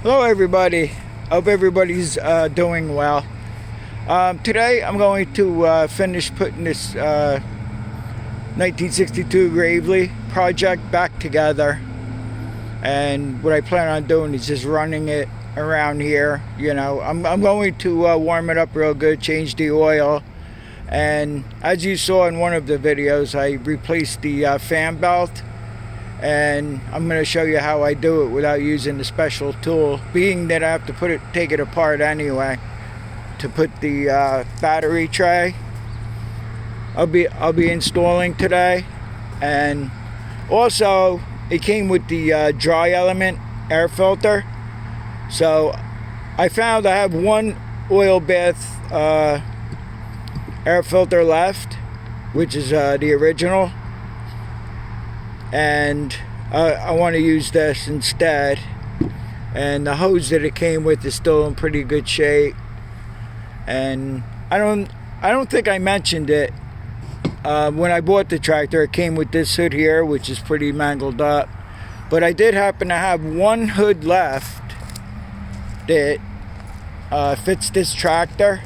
Hello everybody, hope everybody's doing well. Today I'm going to finish putting this 1962 Gravely project back together, and what I plan on doing is just running it around here. You know, I'm going to warm it up real good, change the oil, and as you saw in one of the videos, I replaced the fan belt. And I'm going to show you how I do it without using the special tool, being that I have to take it apart anyway to put the battery tray. I'll be installing today, and also it came with the dry element air filter. So I found I have one oil bath air filter left, which is the original. And I want to use this instead, and the hose that it came with is still in pretty good shape. And I don't think I mentioned it when I bought the tractor. It came with this hood here, which is pretty mangled up, but I did happen to have one hood left that fits this tractor.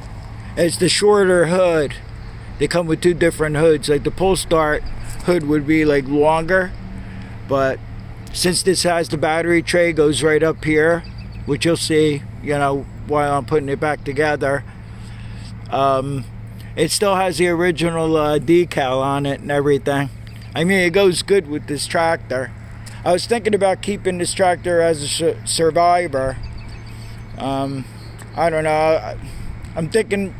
It's the shorter hood. They come with two different hoods. Like the pull start hood would be like longer, but since this has the battery tray, goes right up here, which you'll see, you know, while I'm putting it back together. It still has the original decal on it and everything. I mean, it goes good with this tractor. I was thinking about keeping this tractor as a survivor. I don't know, I'm thinking.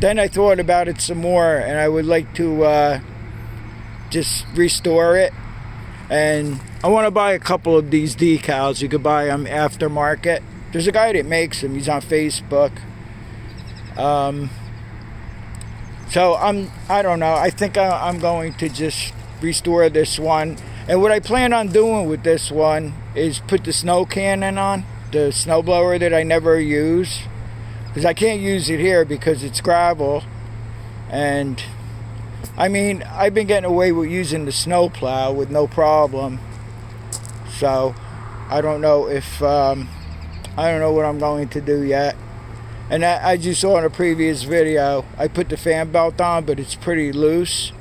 Then I thought about it some more, and I would like to just restore it. And I want to buy a couple of these decals. You could buy them aftermarket. There's a guy that makes them. He's on Facebook. So I don't know. I think I'm going to just restore this one. And what I plan on doing with this one is put the snow cannon on, the snow blower that I never use, because I can't use it here because it's gravel. And I mean, I've been getting away with using the snow plow with no problem. So I don't know if I don't know what I'm going to do yet. And as you saw in a previous video, I put the fan belt on, but it's pretty loose,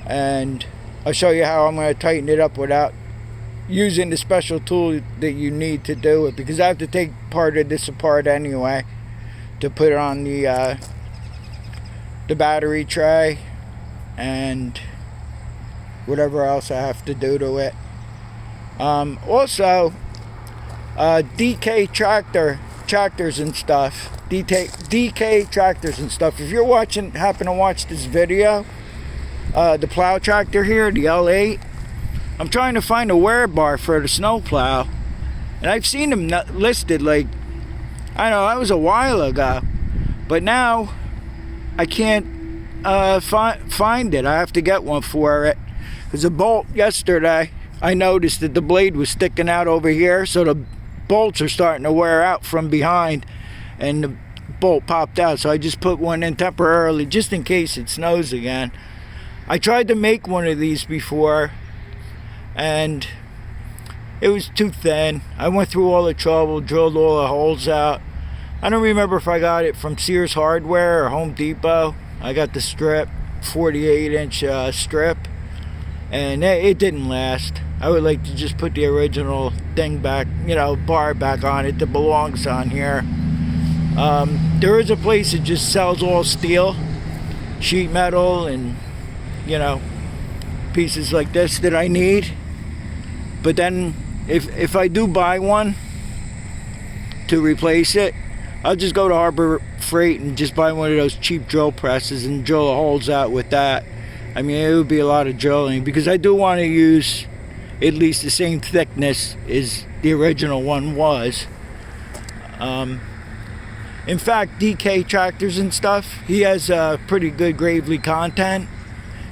and I'll show you how I'm going to tighten it up without using the special tool that you need to do it, because I have to take part of this apart anyway to put it on the battery tray and whatever else I have to do to it. Also, DK tractors and stuff. DK tractors and stuff. If you're happen to watch this video, the plow tractor here, the L8, I'm trying to find a wear bar for the snow plow, and I've seen them listed, like, I know that was a while ago, but now I can't find it. I have to get one for it. There's a bolt yesterday. I noticed that the blade was sticking out over here, so the bolts are starting to wear out from behind, and the bolt popped out. So I just put one in temporarily, just in case it snows again. I tried to make one of these before, and it was too thin. I went through all the trouble, drilled all the holes out. I don't remember if I got it from Sears Hardware or Home Depot. I got the strip, 48-inch strip, and it didn't last. I would like to just put the original thing back, you know, bar back on it that belongs on here. There is a place that just sells all steel, sheet metal, and, you know, pieces like this that I need. But then if I do buy one to replace it, I'll just go to Harbor Freight and just buy one of those cheap drill presses and drill the holes out with that. I mean, it would be a lot of drilling, because I do want to use at least the same thickness as the original one was. In fact, DK tractors and stuff, he has pretty good Gravely content.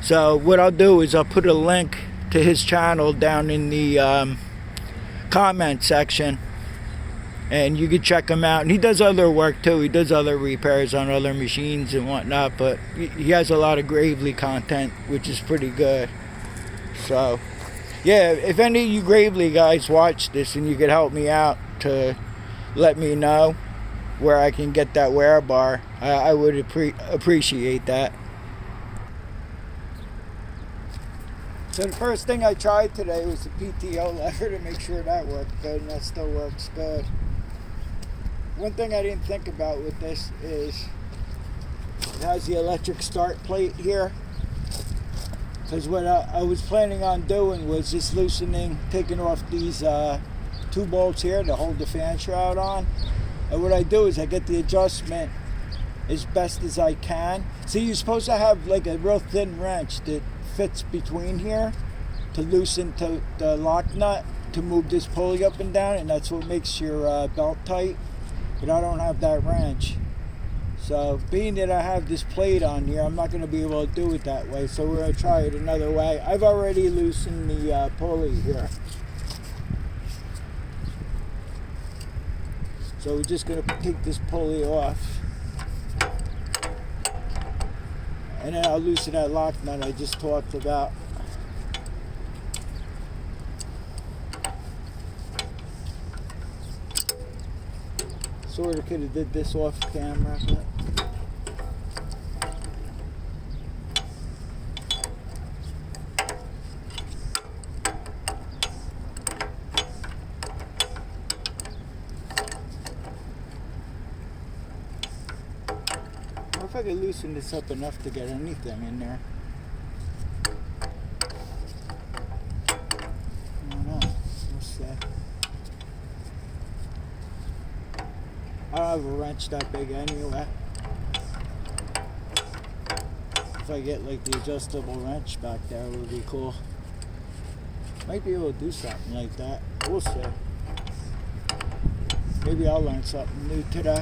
So what I'll do is I'll put a link to his channel down in the comment section, and you can check him out. And he does other work too. He does other repairs on other machines and whatnot, but he has a lot of Gravely content, which is pretty good. So yeah, if any of you Gravely guys watch this and you could help me out to let me know where I can get that wear bar. I would appreciate that. So the first thing I tried today was the PTO lever to make sure that worked good, and that still works good. One thing I didn't think about with this is it has the electric start plate here. Because what I was planning on doing was just taking off these 2 bolts here to hold the fan shroud on. And what I do is I get the adjustment as best as I can. See, you're supposed to have like a real thin wrench that fits between here to loosen the lock nut to move this pulley up and down, and that's what makes your belt tight. But I don't have that wrench. So being that I have this plate on here, I'm not going to be able to do it that way. So we're going to try it another way. I've already loosened the pulley here. So we're just going to take this pulley off. And then I'll loosen that lock nut I just talked about. Sort of could have did this off camera, but if I could loosen this up enough to get anything in there. I don't know. We'll see. I don't have a wrench that big anyway. If I get like the adjustable wrench back there, it would be cool. Might be able to do something like that. We'll see. Maybe I'll learn something new today.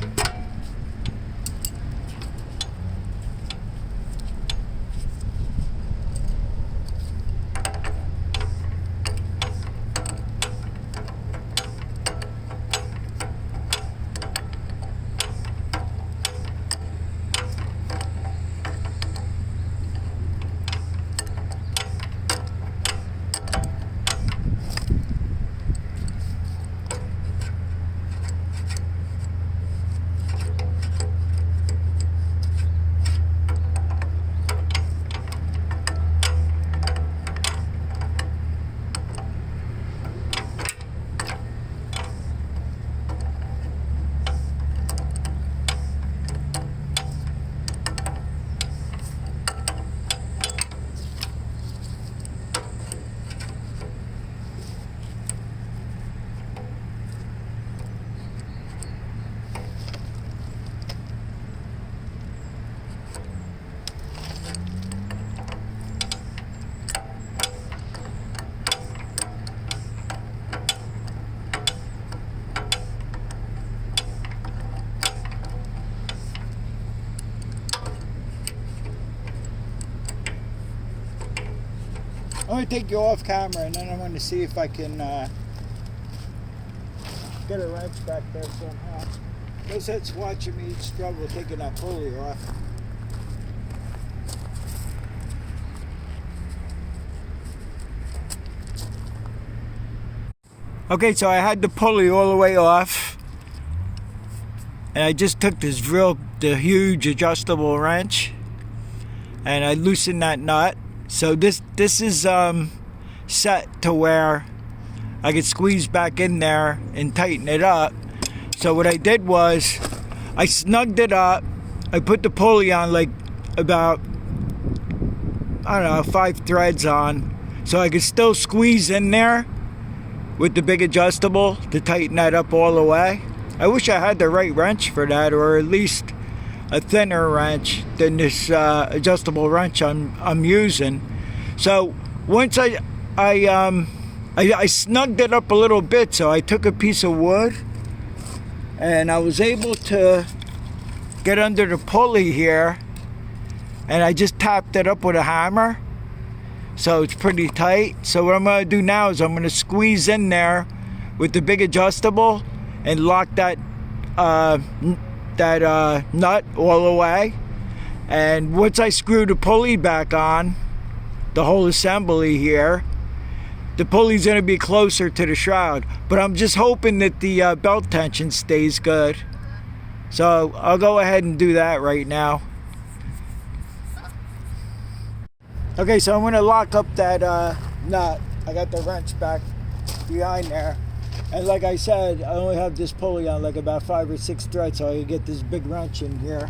I'm going to take you off camera, and then I'm going to see if I can get a wrench back there somehow. Because that's watching me struggle taking that pulley off. Okay, so I had the pulley all the way off, and I just took this the huge adjustable wrench, and I loosened that nut. So this is set to where I could squeeze back in there and tighten it up. So what I did was I snugged it up. I put the pulley on like about, I don't know, 5 threads on, so I could still squeeze in there with the big adjustable to tighten that up all the way. I wish I had the right wrench for that, or at least a thinner wrench than this adjustable wrench I'm using. So once I snugged it up a little bit, so I took a piece of wood and I was able to get under the pulley here, and I just tapped it up with a hammer, so it's pretty tight. So what I'm going to do now is I'm going to squeeze in there with the big adjustable and lock that nut all the way. And once I screw the pulley back on, the whole assembly here, the pulley's going to be closer to the shroud. But I'm just hoping that the belt tension stays good. So I'll go ahead and do that right now. Okay, so I'm going to lock up that nut. I got the wrench back behind there. And like I said, I only have this pulley on like about 5 or 6 threads, so I can get this big wrench in here.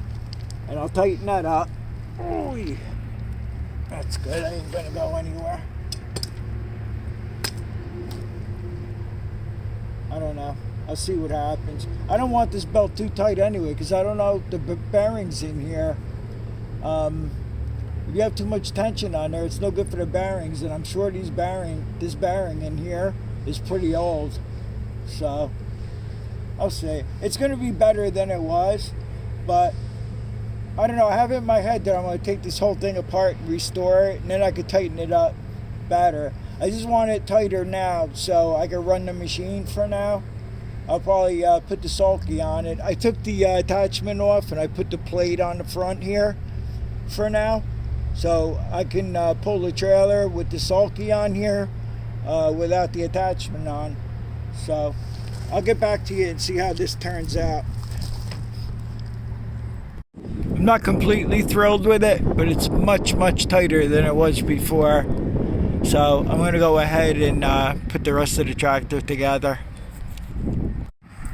And I'll tighten that up. Ooh, that's good. I ain't gonna go anywhere. I don't know. I'll see what happens. I don't want this belt too tight anyway, because I don't know the bearings in here. If you have too much tension on there, it's no good for the bearings. And I'm sure this bearing in here is pretty old. So I'll see. It's going to be better than it was, but I don't know. I have it in my head that I'm going to take this whole thing apart and restore it, and then I could tighten it up better. I just want it tighter now so I can run the machine for now. I'll probably put the sulky on it. I took the attachment off and I put the plate on the front here for now, so I can pull the trailer with the sulky on here without the attachment on. So I'll get back to you and see how this turns out. I'm not completely thrilled with it, but it's much tighter than it was before. So I'm going to go ahead and put the rest of the tractor together.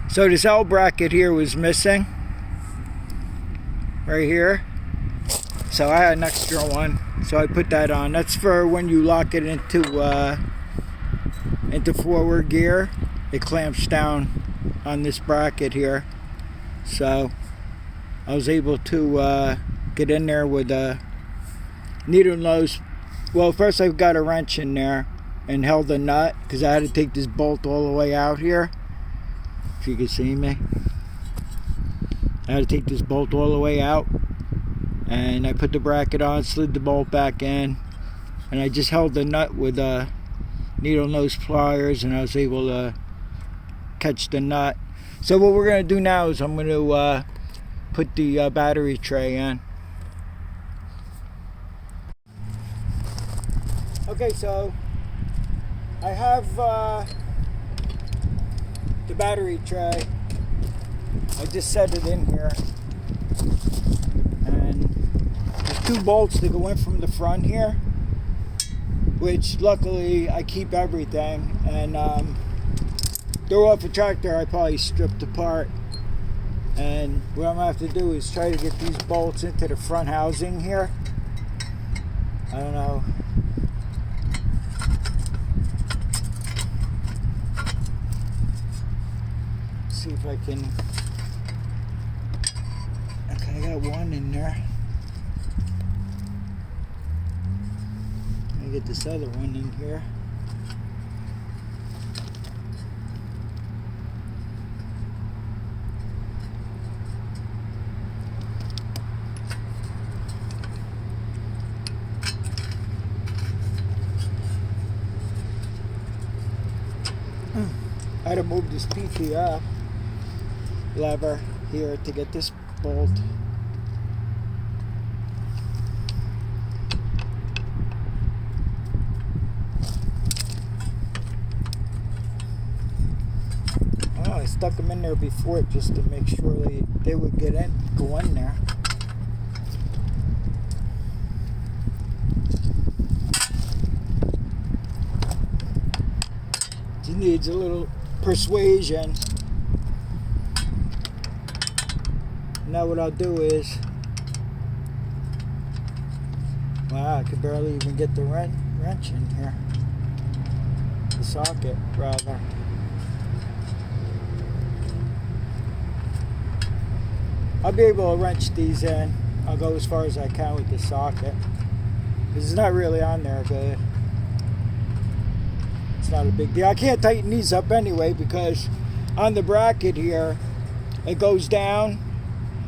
So this L bracket here was missing right here, so I had an extra one, so I put that on. That's for when you lock it into forward gear. It clamps down on this bracket here, so I was able to get in there with a needle nose. Well, first I got a wrench in there and held the nut because I had to take this bolt all the way out here. If you can see me, I had to take this bolt all the way out, and I put the bracket on, slid the bolt back in, and I just held the nut with needle nose pliers, and I was able to catch the nut. So what we're going to do now is I'm going to put the battery tray in. Okay, so I have the battery tray. I just set it in here, and there's 2 bolts that go in from the front here, which luckily I keep everything, and throw off a tractor I probably stripped apart. And what I'm gonna have to do is try to get these bolts into the front housing here. I don't know. See if I can. Okay, I got one in there. I get this other one in here. I had to move this PTO lever here to get this bolt. Oh, I stuck them in there before just to make sure they would go in there. It needs a little persuasion. Now what I'll do is, wow, I could barely even get the wrench in here. The socket, rather. I'll be able to wrench these in. I'll go as far as I can with the socket, because it's not really on there good. It's not a big deal. I can't tighten these up anyway, because on the bracket here, it goes down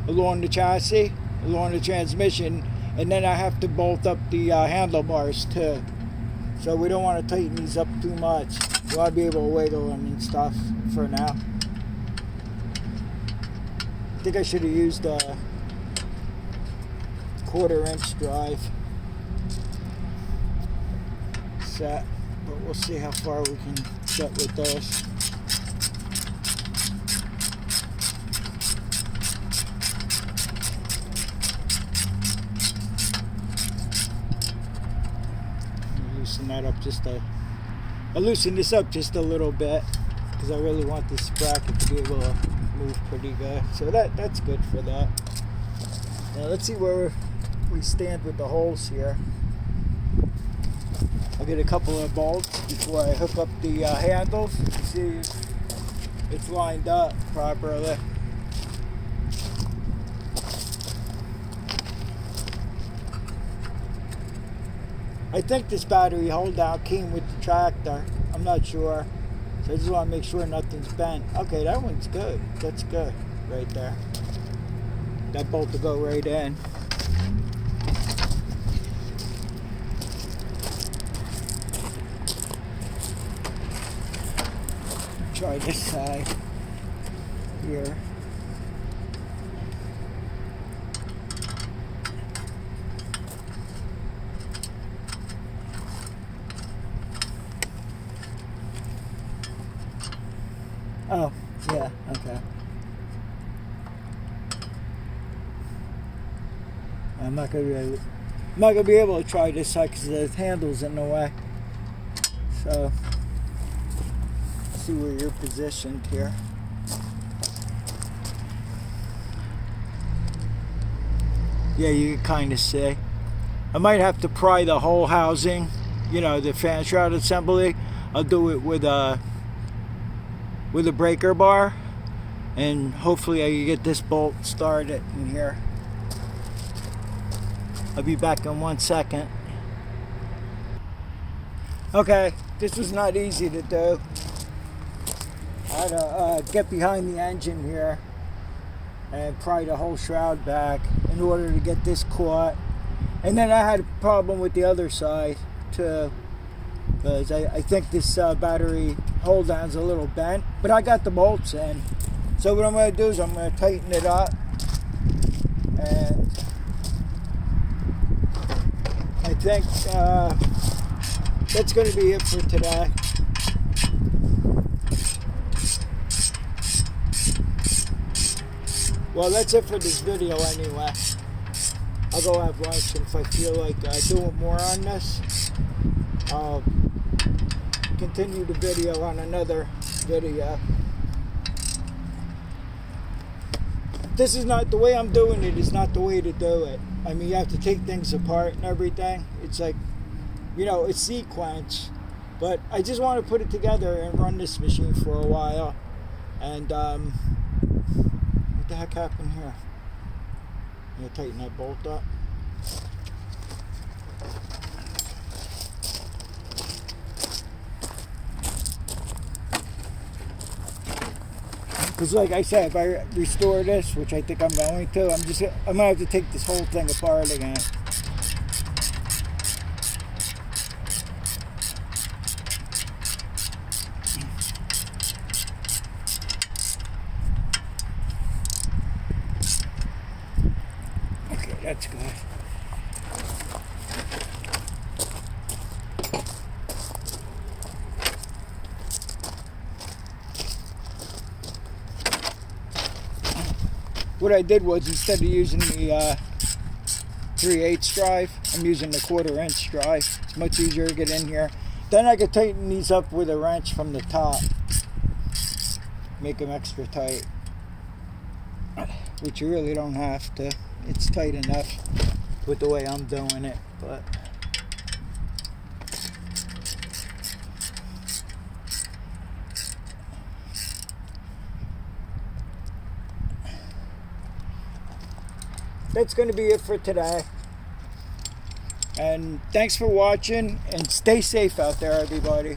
along the chassis, along the transmission, and then I have to bolt up the handlebars too. So we don't want to tighten these up too much. So I'll be able to wiggle them and stuff for now. I think I should have used a 1/4 inch drive set. but we'll see how far we can get with this. Loosen that up I'll loosen this up just a little bit because I really want this sprocket to be able to move pretty good. So that's good for that. Now let's see where we stand with the holes here. I'll get a couple of bolts before I hook up the handles to see if it's lined up properly. I think this battery hold down came with the tractor. I'm not sure. So I just want to make sure nothing's bent. Okay, that one's good. That's good right there. That bolt will go right in. Try this side here. Oh, yeah, okay. I'm not gonna be able to try this side because the handle's in the way. So, let's see where you're positioned here. Yeah, you can kind of see. I might have to pry the whole housing, you know, the fan shroud assembly. I'll do it with a breaker bar, and hopefully I can get this bolt started in here. I'll be back in 1 second. Okay, this was not easy to do. I had to get behind the engine here and pry the whole shroud back in order to get this caught. And then I had a problem with the other side too, because I think this battery hold down's a little bent, but I got the bolts in. So what I'm going to do is I'm going to tighten it up, and I think that's going to be it for today. Well, that's it for this video anyway. I'll go have lunch, and if I feel like doing more on this, I'll continue the video on another video. This is not the way I'm doing it. Is not the way to do it. I mean, you have to take things apart and everything. It's like, you know, it's sequence. But I just want to put it together and run this machine for a while. And what the heck happened here? I'm gonna tighten that bolt up. Because like I said, if I restore this, which I think I'm going to, I'm gonna have to take this whole thing apart again. Okay, that's good. What I did was, instead of using the 3/8 drive, I'm using the 1/4 inch drive. It's much easier to get in here. Then I could tighten these up with a wrench from the top. Make them extra tight. Which you really don't have to. It's tight enough with the way I'm doing it, but that's going to be it for today. And thanks for watching, and stay safe out there, everybody.